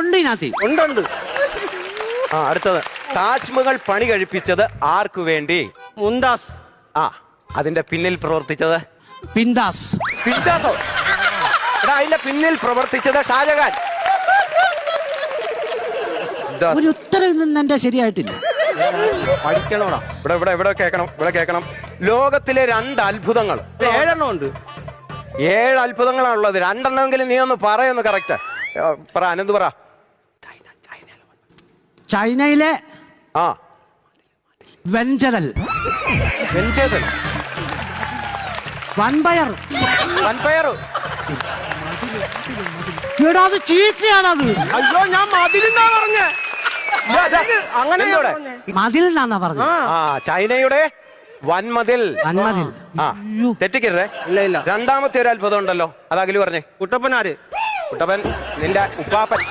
ഉണ്ട് ഇതിനകത്ത്. ഉണ്ട്. ആ അടുത്തത്, താജ്മഹൽ പണി കഴിപ്പിച്ചത് ആർക്കു വേണ്ടി? മുംതാസ്. ആ അതിന്റെ പിന്നിൽ പ്രവർത്തിച്ചത്? പിന്താസ്. പിന്താസോ? എടാ അതിന്റെ പിന്നിൽ പ്രവർത്തിച്ചത് ഷാജഹാൻ. ഒരു ഉത്തരവിൽ നിന്ന് എന്റെ ശരിയായിട്ടില്ല. പഠിക്കണോടാ. ഇവിടെ കേൾക്കണം. ലോകത്തിലെ 2 അത്ഭുതങ്ങൾ. 7 ഉണ്ട്. 7 അത്ഭുതങ്ങളാണുള്ളത്. 2 നീ ഒന്ന് പറയുന്നു കറക്റ്റ്. പറ അനന്ത് പറ. ചൈനയിലെ ആ വെഞ്ചരൽ. വൻപയർ. എടാ അത് ചീത്തയാണത്. അയ്യോ ഞാൻ മതിലെന്നാ പറഞ്ഞേ. അങ്ങനെ മതിൽ എന്നാ പറഞ്ഞത്. ആ ചൈനയുടെ വൻമതിൽ. വൻമതിൽ. ആ തെറ്റിക്കരുതേ. ഇല്ല. രണ്ടാമത്തെ ഒരു അത്ഭുതം ഉണ്ടല്ലോ, അത് അഖില് പറഞ്ഞേ. കുട്ടപ്പനാര്? കുട്ടപ്പൻ നിന്റെ ഉപ്പാപ്പൻ.